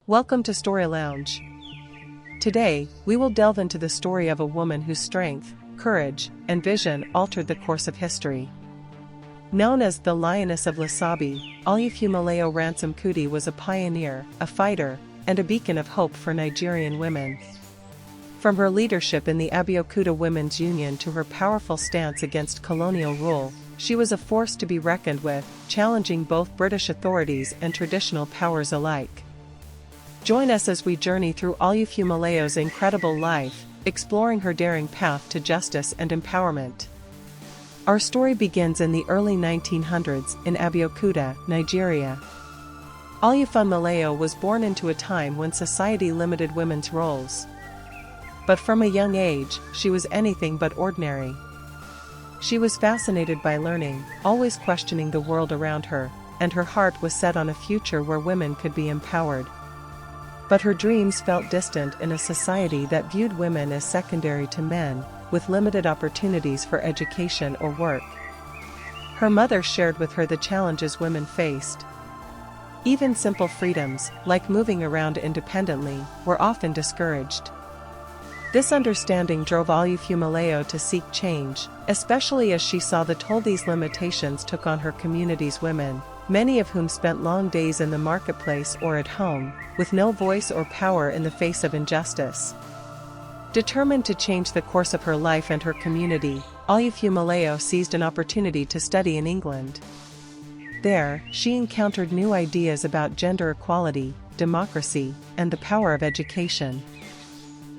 Welcome to Story Lounge. Today, we will delve into the story of a woman whose strength, courage, and vision altered the course of history. Known as the Lioness of Lisabi, Olufumilayo Ransom-Kuti was a pioneer, a fighter, and a beacon of hope for Nigerian women. From her leadership in the Abeokuta Women's Union to her powerful stance against colonial rule, she was a force to be reckoned with, challenging both British authorities and traditional powers alike. Join us as we journey through Olufumilayo's incredible life, exploring her daring path to justice and empowerment. Our story begins in the early 1900s in Abeokuta, Nigeria. Olufumilayo was born into a time when society limited women's roles. But from a young age, she was anything but ordinary. She was fascinated by learning, always questioning the world around her, and her heart was set on a future where women could be empowered. But her dreams felt distant in a society that viewed women as secondary to men, with limited opportunities for education or work. Her mother shared with her the challenges women faced. Even simple freedoms, like moving around independently, were often discouraged. This understanding drove Olufumilayo to seek change, especially as she saw the toll these limitations took on her community's women, many of whom spent long days in the marketplace or at home, with no voice or power in the face of injustice. Determined to change the course of her life and her community, Olufumilayo seized an opportunity to study in England. There, she encountered new ideas about gender equality, democracy, and the power of education.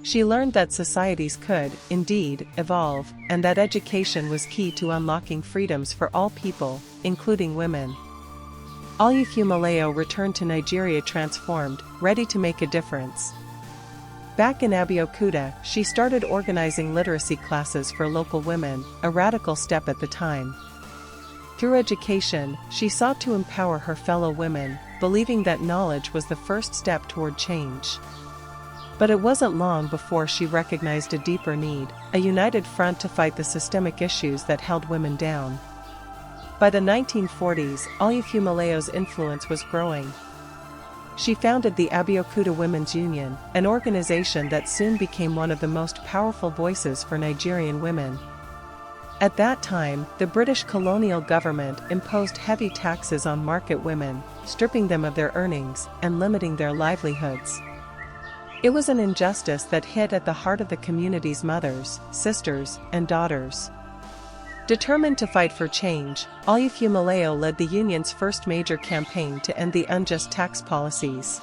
She learned that societies could, indeed, evolve, and that education was key to unlocking freedoms for all people, including women. Olufumilayo returned to Nigeria transformed, ready to make a difference. Back in Abeokuta, she started organizing literacy classes for local women, a radical step at the time. Through education, she sought to empower her fellow women, believing that knowledge was the first step toward change. But it wasn't long before she recognized a deeper need, a united front to fight the systemic issues that held women down. By the 1940s, Olufumilayo's influence was growing. She founded the Abeokuta Women's Union, an organization that soon became one of the most powerful voices for Nigerian women. At that time, the British colonial government imposed heavy taxes on market women, stripping them of their earnings and limiting their livelihoods. It was an injustice that hit at the heart of the community's mothers, sisters, and daughters. Determined to fight for change, Olufumilayo led the union's first major campaign to end the unjust tax policies.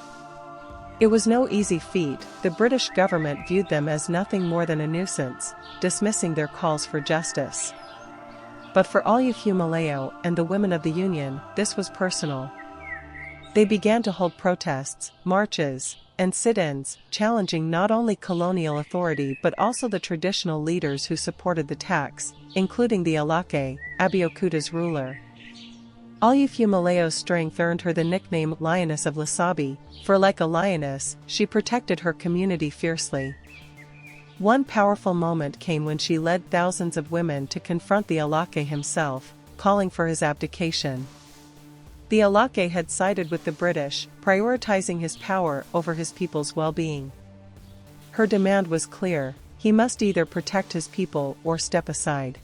It was no easy feat. The British government viewed them as nothing more than a nuisance, dismissing their calls for justice. But for Olufumilayo and the women of the union, this was personal. They began to hold protests, marches, and sit-ins, challenging not only colonial authority but also the traditional leaders who supported the tax, including the Alake, Abeokuta's ruler. Olufumilayo's strength earned her the nickname Lioness of Lisabi, for like a lioness, she protected her community fiercely. One powerful moment came when she led thousands of women to confront the Alake himself, calling for his abdication. The Alake had sided with the British, prioritizing his power over his people's well-being. Her demand was clear: he must either protect his people or step aside.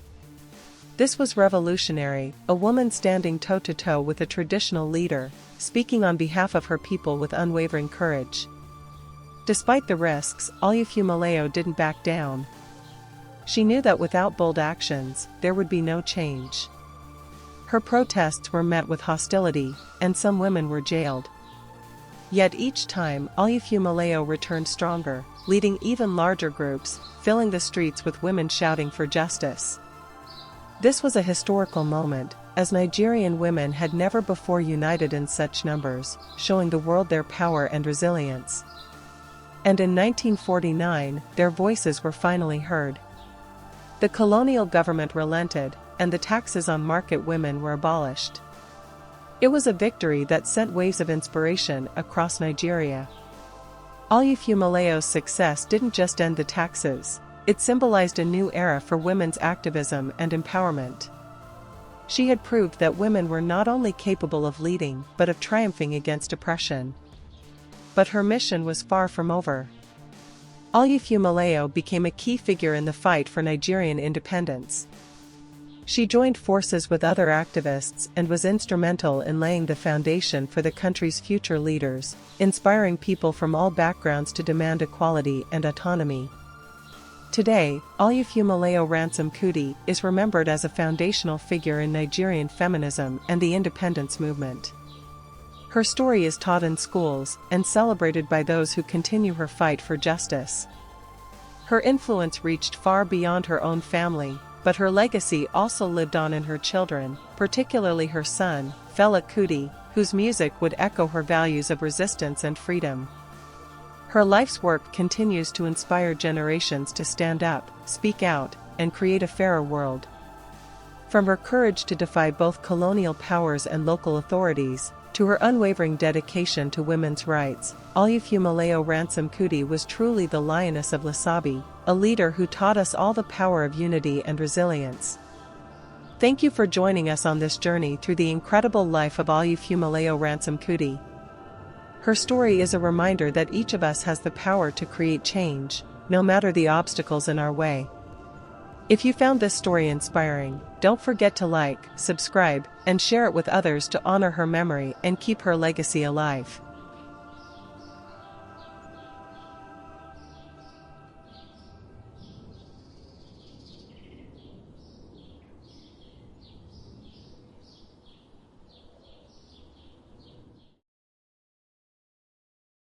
This was revolutionary, a woman standing toe-to-toe with a traditional leader, speaking on behalf of her people with unwavering courage. Despite the risks, Olufumilayo didn't back down. She knew that without bold actions, there would be no change. Her protests were met with hostility, and some women were jailed. Yet each time, Olufumilayo returned stronger, leading even larger groups, filling the streets with women shouting for justice. This was a historical moment, as Nigerian women had never before united in such numbers, showing the world their power and resilience. And in 1949, their voices were finally heard. The colonial government relented, and the taxes on market women were abolished. It was a victory that sent waves of inspiration across Nigeria. Olufumilayo's success didn't just end the taxes, it symbolized a new era for women's activism and empowerment. She had proved that women were not only capable of leading but of triumphing against oppression. But her mission was far from over. Olufumilayo became a key figure in the fight for Nigerian independence. She joined forces with other activists and was instrumental in laying the foundation for the country's future leaders, inspiring people from all backgrounds to demand equality and autonomy. Today, Olufumilayo Ransom-Kuti is remembered as a foundational figure in Nigerian feminism and the independence movement. Her story is taught in schools and celebrated by those who continue her fight for justice. Her influence reached far beyond her own family, but her legacy also lived on in her children, particularly her son, Fela Kuti, whose music would echo her values of resistance and freedom. Her life's work continues to inspire generations to stand up, speak out, and create a fairer world. From her courage to defy both colonial powers and local authorities, to her unwavering dedication to women's rights, Olufumilayo Ransom-Kuti was truly the Lioness of Lisabi, a leader who taught us all the power of unity and resilience. Thank you for joining us on this journey through the incredible life of Olufumilayo Ransom-Kuti. Her story is a reminder that each of us has the power to create change, no matter the obstacles in our way. If you found this story inspiring, don't forget to like, subscribe, and share it with others to honor her memory and keep her legacy alive.